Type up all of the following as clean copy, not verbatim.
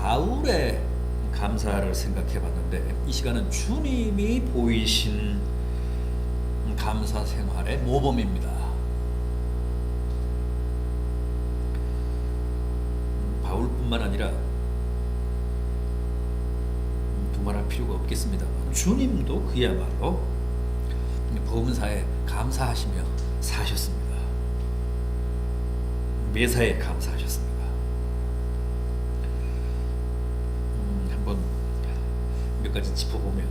바울의 감사를 생각해 봤는데, 이 시간은 주님이 보이신 감사 생활의 모범입니다. 바울뿐만 아니라 두말할 필요가 없겠습니다만 주님도 그야말로 범사에 감사하시며 사셨습니다. 매사에 감사하셨습니다. 한번 몇 가지 짚어보면,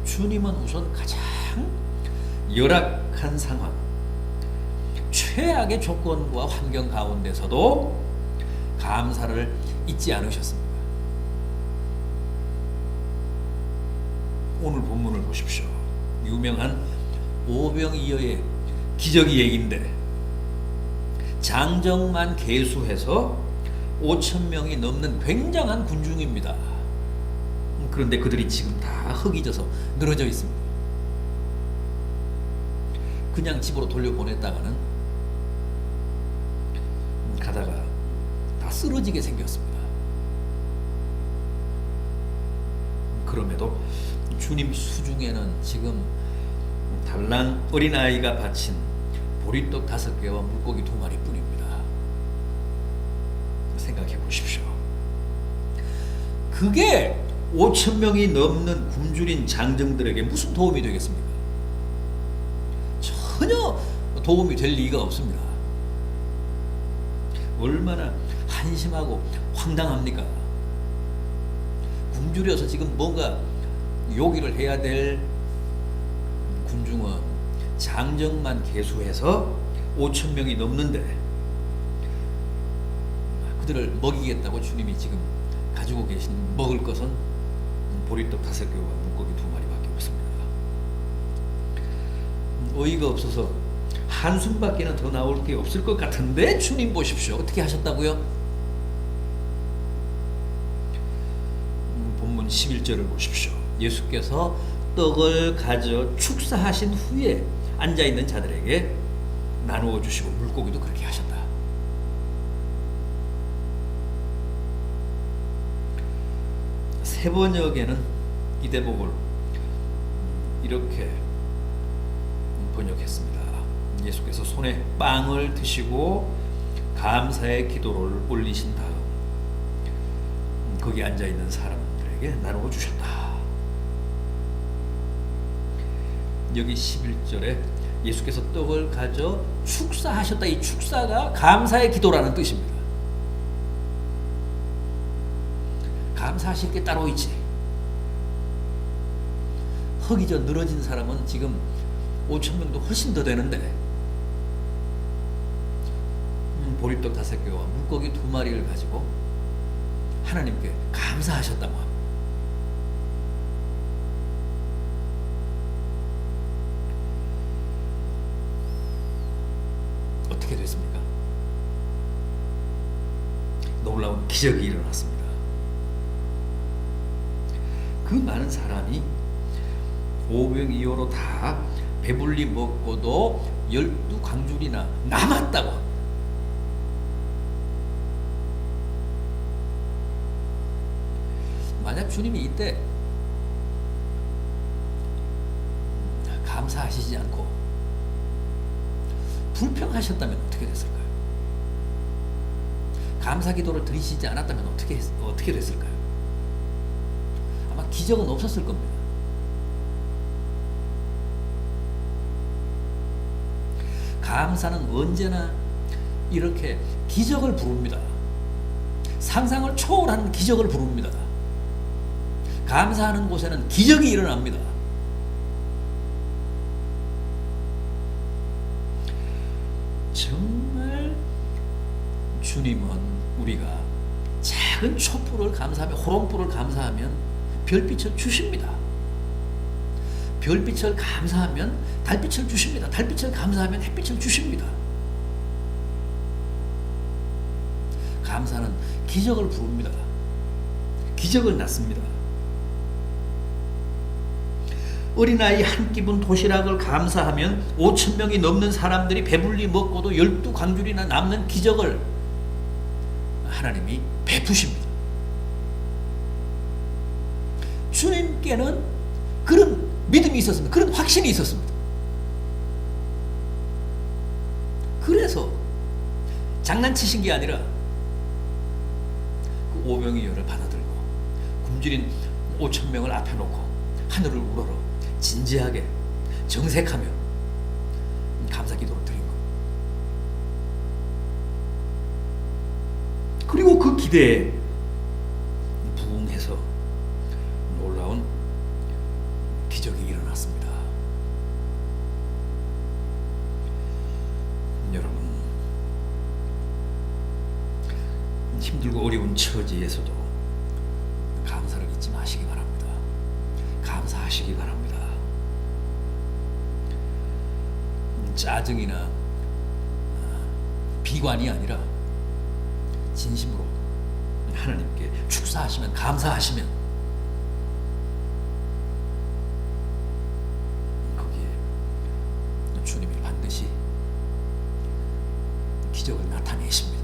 주님은 우선 가장 열악한 상황, 최악의 조건과 환경 가운데서도 감사를 잊지 않으셨습니다. 오늘 본문을 보십시오. 유명한 오병이어의 기적 얘기인데, 장정만 계수해서 5,000명이 넘는 굉장한 군중입니다. 그런데 그들이 지금 다 흙이 져서 늘어져 있습니다. 그냥 집으로 돌려보냈다가는 가다가 다 쓰러지게 생겼습니다. 그럼에도 주님 수중에는 지금 달랑 어린아이가 바친 보리떡 5개와 물고기 2마리 뿐입니다. 생각해 보십시오. 그게 5,000명이 넘는 굶주린 장정들에게 무슨 도움이 되겠습니까? 전혀 도움이 될 리가 없습니다. 얼마나 한심하고 황당합니까? 굶주려서 지금 뭔가 요기를 해야 될 군중은 장정만 계수해서 5,000명이 넘는데, 그들을 먹이겠다고 주님이 지금 가지고 계신 먹을 것은 보리떡 5개와 물고기 2마리밖에 없습니다. 어이가 없어서 한숨밖에는 더 나올 게 없을 것 같은데, 주님 보십시오. 어떻게 하셨다고요? 본문 11절을 보십시오. 예수께서 떡을 가져 축사하신 후에 앉아있는 자들에게 나누어 주시고, 물고기도 그렇게 하셨다. 세 번역에는 이 대목을 이렇게 번역했습니다. 예수께서 손에 빵을 드시고 감사의 기도를 올리신 다음 거기 앉아있는 사람들에게 나누어 주셨다. 여기 11절에 예수께서 떡을 가져 축사하셨다. 이 축사가 감사의 기도라는 뜻입니다. 감사하실 게 따로 있지. 흙이 져 늘어진 사람은 지금 5,000명도 훨씬 더 되는데, 보리떡 5개와 물고기 2마리를 가지고 하나님께 감사하셨다고 합니다. 어떻게 됐습니까? 놀라운 기적이 일어났습니다. 그 많은 사람이 오병이어로 다 배불리 먹고도 12광줄이나 남았다고 합니다. 만약 주님이 이때 감사하시지 않고 불평하셨다면 어떻게 됐을까요? 감사 기도를 드리시지 않았다면 어떻게 됐을까요? 아마 기적은 없었을 겁니다. 감사는 언제나 이렇게 기적을 부릅니다. 상상을 초월하는 기적을 부릅니다. 감사하는 곳에는 기적이 일어납니다. 정말 주님은 우리가 작은 촛불을 감사하며, 호롱불을 감사하면 별빛을 주십니다. 별빛을 감사하면 달빛을 주십니다. 달빛을 감사하면 햇빛을 주십니다. 감사는 기적을 부릅니다. 기적을 낳습니다. 어린아이 한 끼분 도시락을 감사하면 5,000명이 넘는 사람들이 배불리 먹고도 12광줄이나 남는 기적을 하나님이 베푸십니다. 주님께는 그런 믿음이 있었습니다. 그런 확신이 있었습니다. 그래서 장난치신 게 아니라 그 오병이어를 받아들고 굶주린 5,000명을 앞에 놓고 하늘을 우러러 진지하게 정색하며 감사 기도를 드린 것. 그리고 그 기대에 부응해서 놀라운 기적이 일어났습니다. 여러분, 힘들고 어려운 처지에서도 감사를 잊지 마시기 바랍니다. 감사하시기 바랍니다. 짜증이나 비관이 아니라 진심으로 하나님께 축사하시면, 감사하시면 거기에 주님이 반드시 기적을 나타내십니다.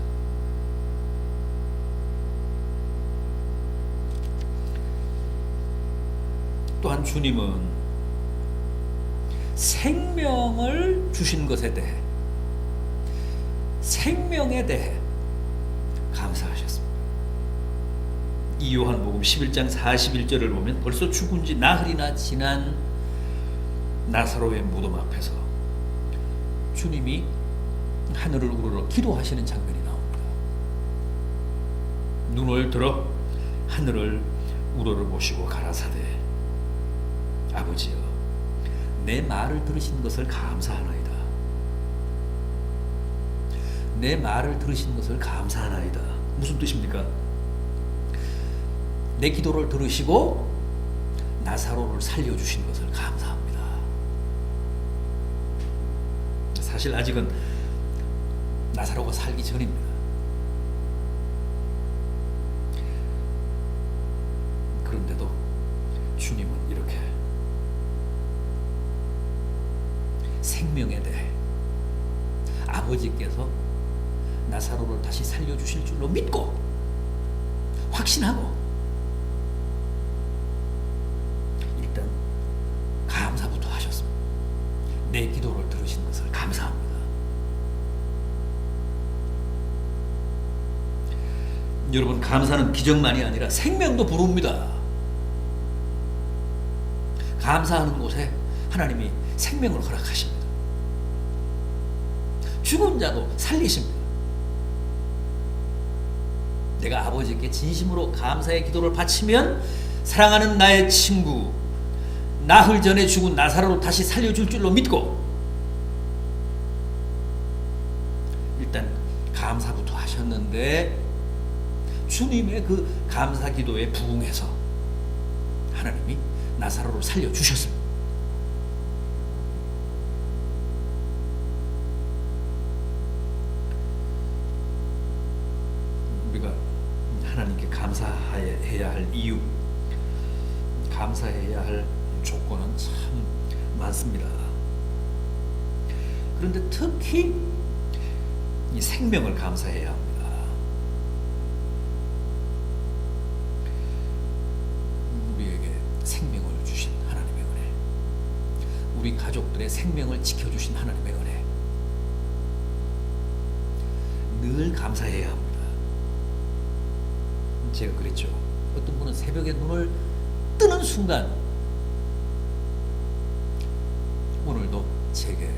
또한 주님은 생명을 주신 것에 대해, 생명에 대해 감사하셨습니다. 이 요한복음 11장 41절을 보면 벌써 죽은 지 나흘이나 지난 나사로의 무덤 앞에서 주님이 하늘을 우러러 기도하시는 장면이 나옵니다. 눈을 들어 하늘을 우러러 보시고 가라사대, 아버지여, 내 말을 들으신 것을 감사하나이다. 내 말을 들으신 것을 감사하나이다. 무슨 뜻입니까? 내 기도를 들으시고 나사로를 살려주신 것을 감사합니다. 사실 아직은 나사로가 살기 전입니다. 그런데도 주님은 이렇게 생명에 대해 아버지께서 나사로를 다시 살려주실 줄로 믿고 확신하고 일단 감사부터 하셨습니다. 내 기도를 들으신 것을 감사합니다. 여러분, 감사는 기적만이 아니라 생명도 부릅니다. 감사하는 곳에 하나님이 생명을 허락하십니다. 죽은 자도 살리십니다. 내가 아버지께 진심으로 감사의 기도를 바치면 사랑하는 나의 친구, 나흘 전에 죽은 나사로를 다시 살려줄 줄로 믿고 일단 감사부터 하셨는데 주님의 그 감사 기도에 부응해서 하나님이 나사로를 살려주셨습니다. 우리가 하나님께 감사해야 할 이유, 감사해야 할 조건은 참 많습니다. 그런데 특히 이 생명을 감사해야 합니다. 우리에게 생명을 주신 하나님의 은혜, 우리 가족들의 생명을 지켜주신 하나님의 은혜, 늘 감사해야 합니다. 제가 그랬죠. 어떤 분은 새벽에 눈을 뜨는 순간 오늘도 제게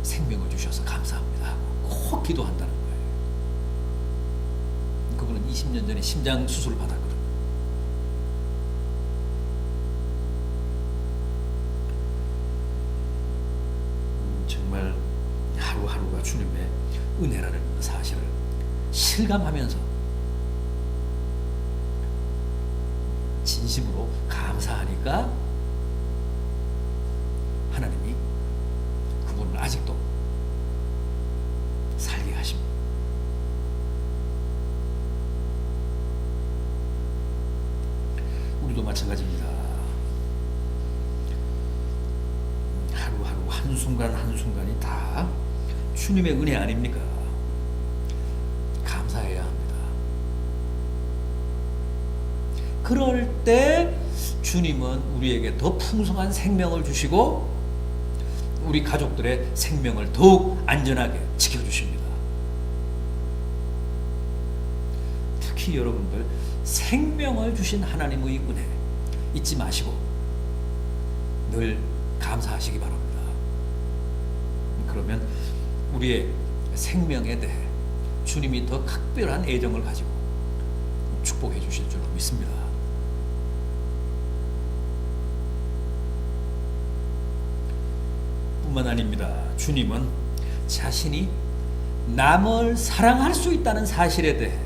생명을 주셔서 감사합니다 하고 꼭 기도한다는 거예요. 그분은 20년 전에 심장 수술을 받았거든요. 정말 하루하루가 주님의 은혜라는 사실을 실감하면서 진심으로 감사하니까 하나님이 그분을 아직도 살게 하십니다. 우리도 마찬가지입니다. 하루하루 한순간 한순간이 다 주님의 은혜 아닙니까? 감사해야 합니다. 그럴 때 주님은 우리에게 더 풍성한 생명을 주시고 우리 가족들의 생명을 더욱 안전하게 지켜주십니다. 특히 여러분들 생명을 주신 하나님의 은혜 잊지 마시고 늘 감사하시기 바랍니다. 그러면 우리의 생명에 대해 주님이 더 각별한 애정을 가지고 축복해 주실 줄로 믿습니다. 뿐만 아닙니다. 주님은 자신이 남을 사랑할 수 있다는 사실에 대해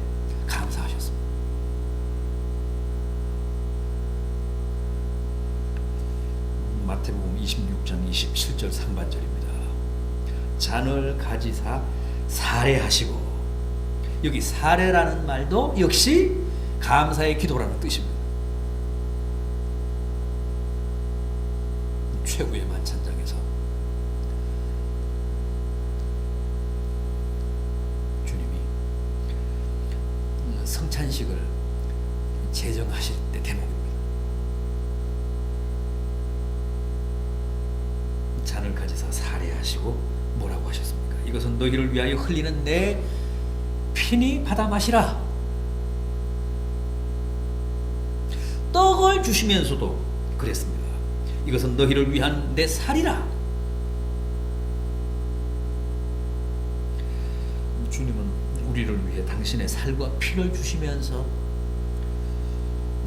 감사하셨습니다. 마태복음 26장 27절 상반절입니다. 잔을 가지사 살해하시고, 여기 살해라는 말도 역시 감사의 기도라는 뜻입니다. 최후의 만찬장에서 주님이 성찬식을 제정하실 때 대목입니다. 잔을 가지사 살해하시고 뭐라고 하셨습니까? 이것은 너희를 위하여 흘리는 내 피니 받아 마시라. 떡을 주시면서도 그랬습니다. 이것은 너희를 위한 내 살이라. 주님은 우리를 위해 당신의 살과 피를 주시면서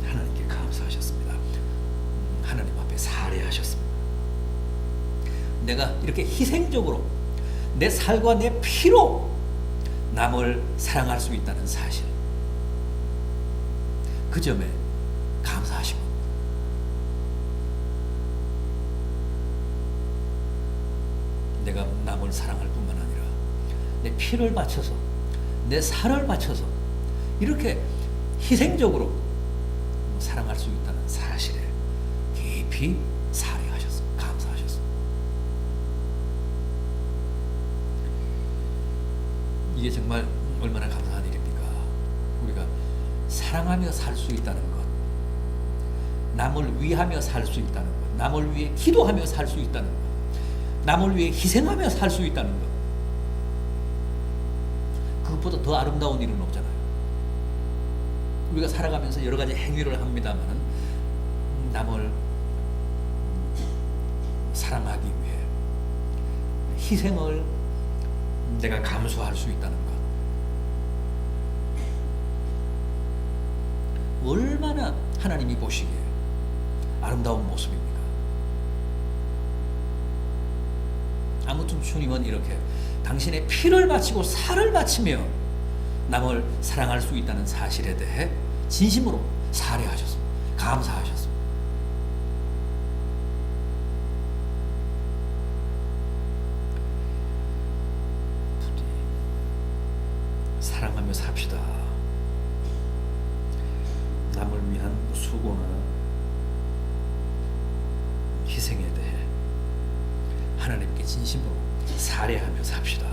하나님께 감사하셨습니다. 하나님 앞에 살해하셨습니다. 내가 이렇게 희생적으로 내 살과 내 피로 남을 사랑할 수 있다는 사실, 그 점에 감사하시고 내가 남을 사랑할 뿐만 아니라 내 피를 바쳐서 내 살을 바쳐서 이렇게 희생적으로 사랑할 수 있다는 사실에 깊이 살해하셨습니다. 감사하셨습니다. 이게 정말 얼마나 감사한 일입니까? 우리가 사랑하며 살 수 있다는 것, 남을 위하며 살 수 있다는 것, 남을 위해 기도하며 살 수 있다는 것, 남을 위해 희생하며 살 수 있다는 것, 그것보다 더 아름다운 일은 없잖아요. 우리가 살아가면서 여러 가지 행위를 합니다만 남을 사랑하기 위해 희생을 내가 감수할 수 있다는 것, 얼마나 하나님이 보시기에 아름다운 모습입니까? 아무튼 주님은 이렇게 당신의 피를 바치고 살을 바치며 남을 사랑할 수 있다는 사실에 대해 진심으로 살해하셨습니다. 감사하셨습니다. 부디 사랑하며 삽시다. 남을 위한 수고나 희생에 대해 하나님께 진심으로 살해하며 삽시다.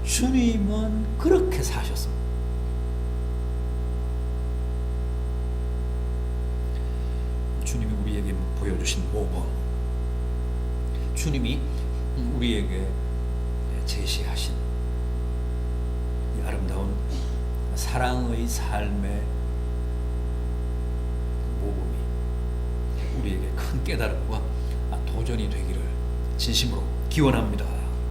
주님은 그렇게 사셨습니다. 주님이 우리에게 보여주신 모범, 주님이 우리에게 제시하신 이 아름다운 사랑의 삶의 모범이 우리에게 큰 깨달음과 도전이 되기를 진심으로 기원합니다.